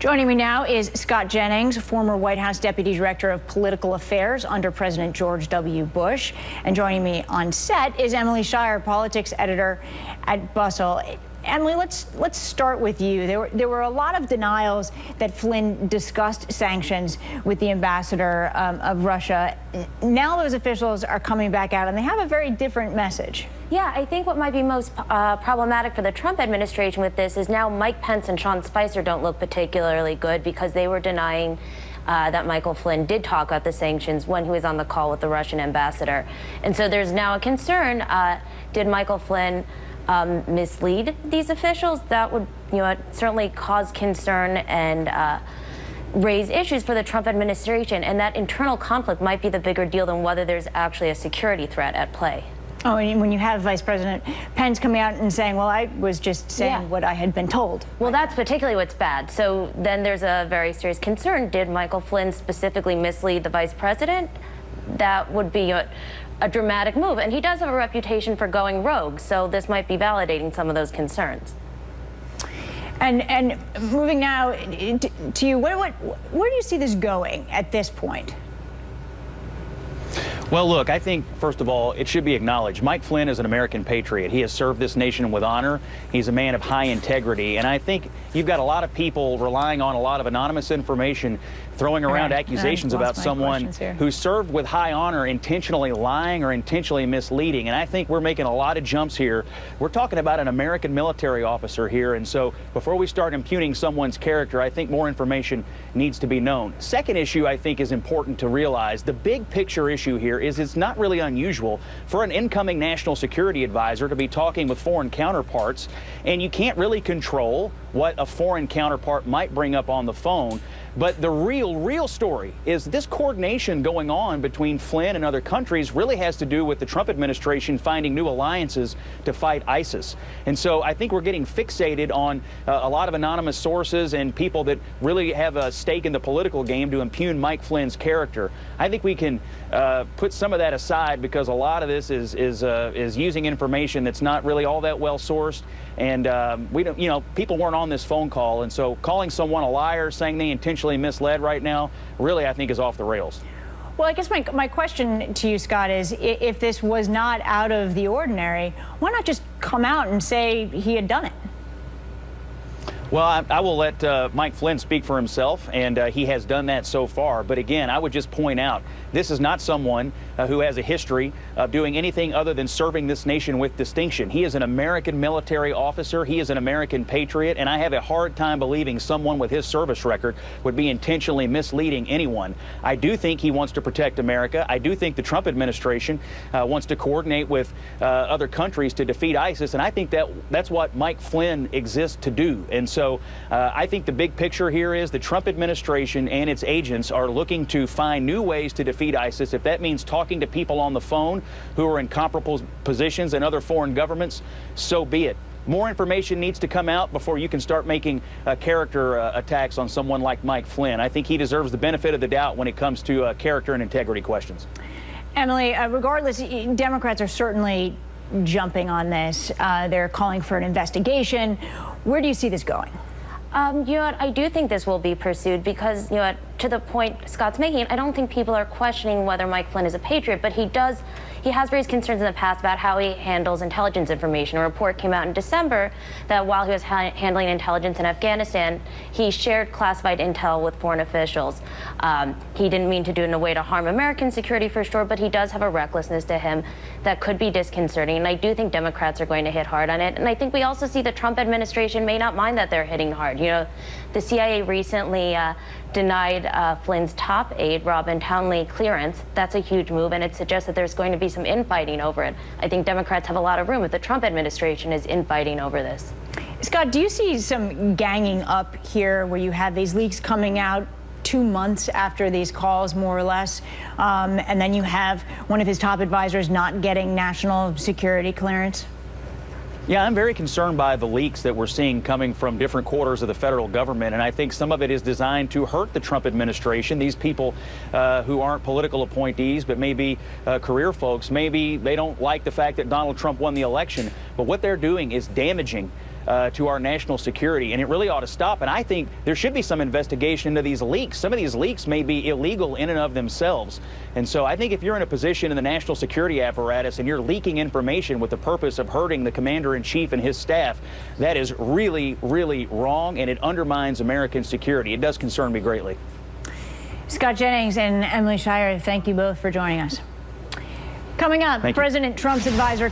Joining me now is Scott Jennings, former White House Deputy Director of Political Affairs under President George W. Bush. And joining me on set is Emily Shire, politics editor at Bustle. Emily, let's start with you. There were a lot of denials that Flynn discussed sanctions with the ambassador of Russia. Now those officials are coming back out, and they have a very different message. Yeah, I think what might be most problematic for the Trump administration with this is now Mike Pence and Sean Spicer don't look particularly good because they were denying that Michael Flynn did talk about the sanctions when he was on the call with the Russian ambassador. And so there's now a concern, did Michael Flynn mislead these officials? That would, certainly cause concern and raise issues for the Trump administration. And that internal conflict might be the bigger deal than whether there's actually a security threat at play. Oh, and when you have Vice President Pence coming out and saying, well, I was just saying what I had been told. Well, that's particularly what's bad. So then there's a very serious concern. Did Michael Flynn specifically mislead the vice president? That would be a dramatic move. And he does have a reputation for going rogue, so this might be validating some of those concerns. And moving now to you, where do you see this going at this point? Well, look, I think, first of all, it should be acknowledged. Mike Flynn is an American patriot. He has served this nation with honor. He's a man of high integrity. And I think you've got a lot of people relying on a lot of anonymous information, throwing around accusations about someone who served with high honor intentionally lying or intentionally misleading. And I think we're making a lot of jumps here. We're talking about an American military officer here. And so before we start impugning someone's character, I think more information needs to be known. Second issue I think is important to realize. The big picture issue here is it's not really unusual for an incoming national security advisor to be talking with foreign counterparts, and you can't really control what a foreign counterpart might bring up on the phone. But the real story is this coordination going on between Flynn and other countries really has to do with the Trump administration finding new alliances to fight ISIS. And so I think we're getting fixated on a lot of anonymous sources and people that really have a stake in the political game to impugn Mike Flynn's character. I think we can put some of that aside because a lot of this is using information that's not really all that well sourced. And we don't, people weren't on this phone call, and so calling someone a liar, saying they intentionally misled right now, really I think is off the rails. Well, I guess my question to you, Scott, is if this was not out of the ordinary, why not just come out and say he had done it? Well, I will let Mike Flynn speak for himself, and he has done that so far. But again, I would just point out, this is not someone who has a history of doing anything other than serving this nation with distinction. He is an American military officer. He is an American patriot, and I have a hard time believing someone with his service record would be intentionally misleading anyone. I do think he wants to protect America. I do think the Trump administration wants to coordinate with other countries to defeat ISIS, and I think that's what Mike Flynn exists to do. And so I think the big picture here is the Trump administration and its agents are looking to find new ways to defeat ISIS. If that means talking to people on the phone who are in comparable positions in other foreign governments, so be it. More information needs to come out before you can start making character attacks on someone like Mike Flynn. I think he deserves the benefit of the doubt when it comes to character and integrity questions. Emily, regardless, Democrats are certainly jumping on this. They're calling for an investigation. Where do you see this going? I do think this will be pursued because, to the point Scott's making, I don't think people are questioning whether Mike Flynn is a patriot, but he has raised concerns in the past about how he handles intelligence information. A report came out in December that while he was handling intelligence in Afghanistan, he shared classified intel with foreign officials. He didn't mean to do it in a way to harm American security for sure, but he does have a recklessness to him that could be disconcerting. And I do think Democrats are going to hit hard on it. And I think we also see the Trump administration may not mind that they're hitting hard. The CIA recently denied Flynn's top aide, Robin Townley, clearance. That's a huge move, and it suggests that there's going to be some infighting over it. I think Democrats have a lot of room if the Trump administration is infighting over this. Scott, do you see some ganging up here where you have these leaks coming out 2 months after these calls, more or less, and then you have one of his top advisors not getting national security clearance? Yeah, I'm very concerned by the leaks that we're seeing coming from different quarters of the federal government, and I think some of it is designed to hurt the Trump administration. These people who aren't political appointees, but maybe career folks, maybe they don't like the fact that Donald Trump won the election, but what they're doing is damaging to our national security, and it really ought to stop. And I think there should be some investigation into these leaks. Some of these leaks may be illegal in and of themselves. And so I think if you're in a position in the national security apparatus and you're leaking information with the purpose of hurting the commander-in-chief and his staff, that is really, really wrong, and it undermines American security. It does concern me greatly. Scott Jennings and Emily Shire, thank you both for joining us. Coming up, President Trump's advisor